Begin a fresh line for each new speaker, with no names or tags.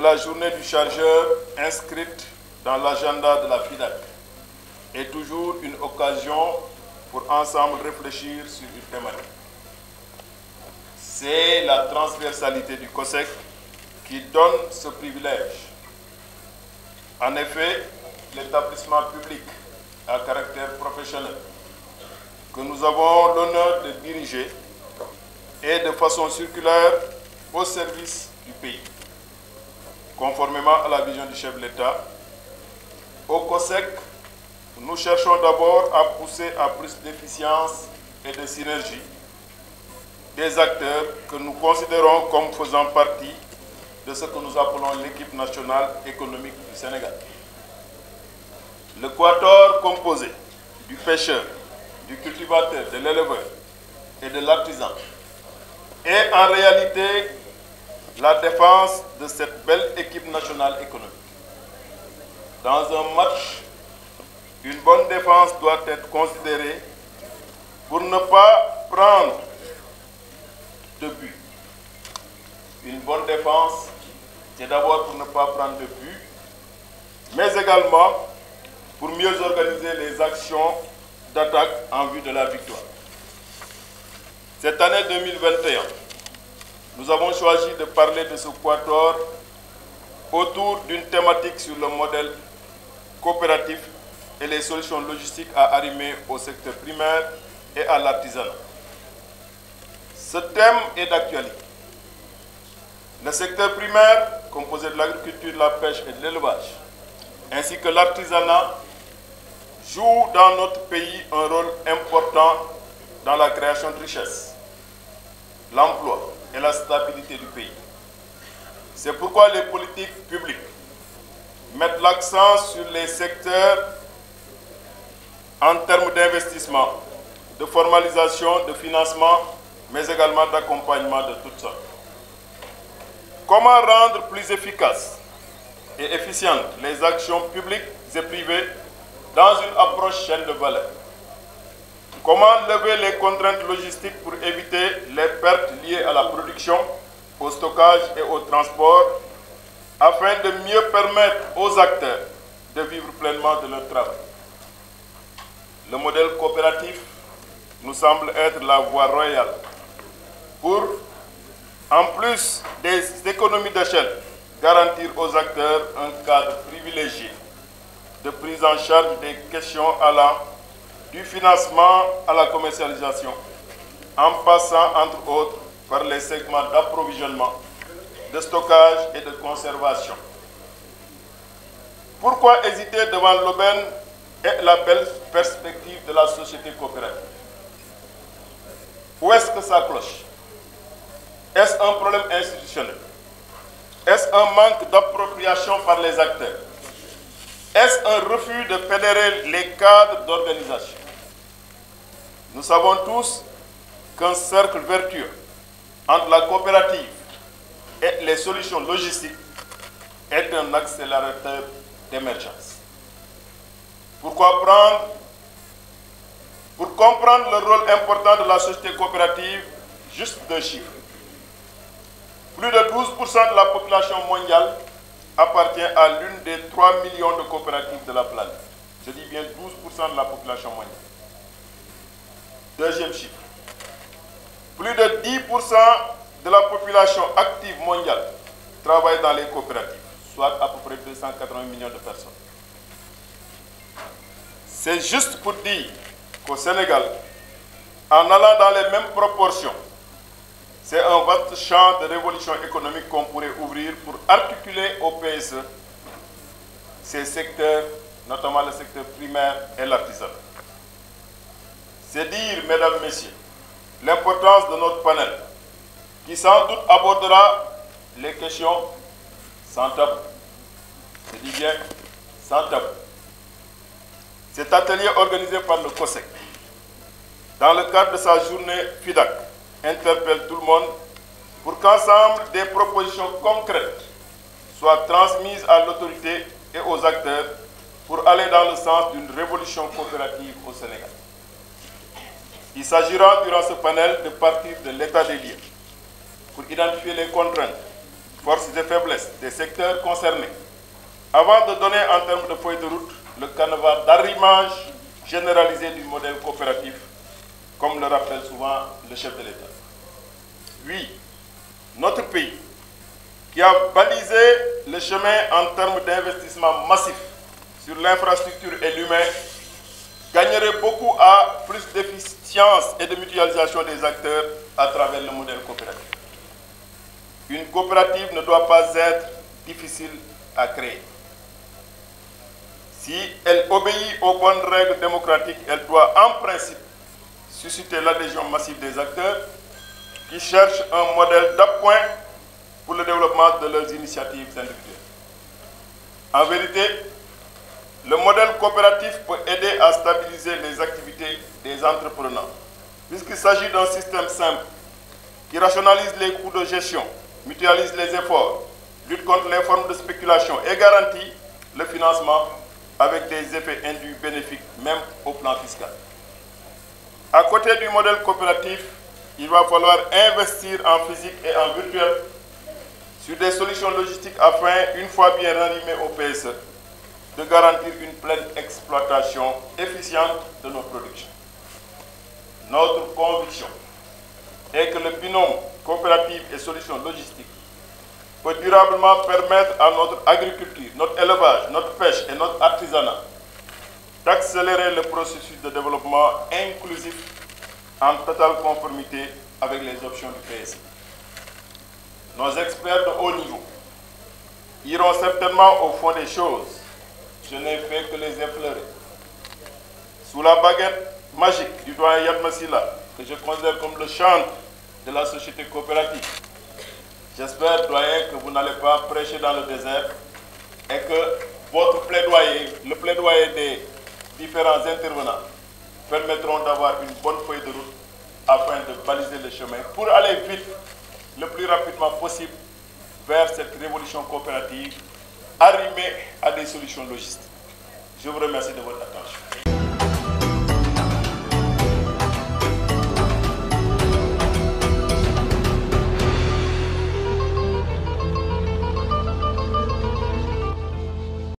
la journée du chargeur inscrite dans l'agenda de la FIDAC est toujours une occasion pour ensemble réfléchir sur une thématique. C'est la transversalité du COSEC qui donne ce privilège. En effet, l'établissement public à caractère professionnel que nous avons l'honneur de diriger est de façon circulaire au service du pays. Conformément à la vision du chef de l'État, au COSEC, nous cherchons d'abord à pousser à plus d'efficience et de synergie des acteurs que nous considérons comme faisant partie de ce que nous appelons l'équipe nationale économique du Sénégal. Le quatuor composé du pêcheur, du cultivateur, de l'éleveur et de l'artisan est en réalité la défense de cette belle équipe nationale économique. Dans un match, une bonne défense doit être considérée pour ne pas prendre de but. Une bonne défense, c'est d'abord pour ne pas prendre de but, mais également pour mieux organiser les actions d'attaque en vue de la victoire. Cette année 2021, nous avons choisi de parler de ce quatuor autour d'une thématique sur le modèle coopératif et les solutions logistiques à arrimer au secteur primaire et à l'artisanat. Ce thème est d'actualité. Le secteur primaire, composé de l'agriculture, de la pêche et de l'élevage, ainsi que l'artisanat, joue dans notre pays un rôle important dans la création de richesses, l'emploi et la stabilité du pays. C'est pourquoi les politiques publiques mettent l'accent sur les secteurs en termes d'investissement, de formalisation, de financement, mais également d'accompagnement de toutes sortes. Comment rendre plus efficaces et efficientes les actions publiques et privées dans une approche chaîne de valeur? Comment lever les contraintes logistiques pour éviter les pertes liées à la production, au stockage et au transport, afin de mieux permettre aux acteurs de vivre pleinement de leur travail? Le modèle coopératif nous semble être la voie royale pour, en plus des économies d'échelle, garantir aux acteurs un cadre privilégié de prise en charge des questions allant du financement à la commercialisation, en passant entre autres par les segments d'approvisionnement, de stockage et de conservation. Pourquoi hésiter devant l'aubaine et la belle perspective de la société coopérative? Où est-ce que ça cloche? Est-ce un problème institutionnel? Est-ce un manque d'appropriation par les acteurs? Est-ce un refus de fédérer les cadres d'organisation? Nous savons tous qu'un cercle vertueux entre la coopérative et les solutions logistiques est un accélérateur d'émergence. Pour comprendre le rôle important de la société coopérative, juste deux chiffres. Plus de 12% de la population mondiale appartient à l'une des 3 millions de coopératives de la planète. Je dis bien 12% de la population mondiale. Deuxième chiffre. Plus de 10% de la population active mondiale travaille dans les coopératives, soit à peu près 280 millions de personnes. C'est juste pour dire qu'au Sénégal, en allant dans les mêmes proportions, c'est un vaste champ de révolution économique qu'on pourrait ouvrir pour articuler au PSE ces secteurs, notamment le secteur primaire et l'artisanat. C'est dire, mesdames, messieurs, l'importance de notre panel, qui sans doute abordera les questions sans tabou. Je dis bien sans tabou. Cet atelier organisé par le COSEC, dans le cadre de sa journée FIDAC, interpelle tout le monde pour qu'ensemble des propositions concrètes soient transmises à l'autorité et aux acteurs pour aller dans le sens d'une révolution coopérative au Sénégal. Il s'agira durant ce panel de partir de l'état des lieux pour identifier les contraintes, forces et faiblesses des secteurs concernés, avant de donner en termes de feuille de route le canevas d'arrimage généralisé du modèle coopératif, comme le rappelle souvent le chef de l'État. Oui, notre pays, qui a balisé le chemin en termes d'investissement massif sur l'infrastructure et l'humain, gagnerait beaucoup à plus d'efficience et de mutualisation des acteurs à travers le modèle coopératif. Une coopérative ne doit pas être difficile à créer. Si elle obéit aux bonnes règles démocratiques, elle doit en principe susciter l'adhésion massive des acteurs qui cherchent un modèle d'appoint pour le développement de leurs initiatives individuelles. En vérité, le modèle coopératif peut aider à stabiliser les activités des entrepreneurs, puisqu'il s'agit d'un système simple qui rationalise les coûts de gestion, mutualise les efforts, lutte contre les formes de spéculation et garantit le financement avec des effets induits bénéfiques, même au plan fiscal. À côté du modèle coopératif, il va falloir investir en physique et en virtuel sur des solutions logistiques afin, une fois bien arrimées au PSE, de garantir une pleine exploitation efficiente de nos productions. Notre conviction est que le binôme coopérative et solutions logistiques peut durablement permettre à notre agriculture, notre élevage, notre pêche et notre artisanat d'accélérer le processus de développement inclusif en totale conformité avec les options du PSE. Nos experts de haut niveau iront certainement au fond des choses. Je n'ai fait que les effleurer. Sous la baguette magique du doyen Yad Massila, que je considère comme le chantre de la société coopérative, j'espère, doyen, que vous n'allez pas prêcher dans le désert et que votre plaidoyer, le plaidoyer des différents intervenants, permettront d'avoir une bonne feuille de route afin de baliser le chemin pour aller vite, le plus rapidement possible, vers cette révolution coopérative arrimée à des solutions logistiques. Je vous remercie de votre attention.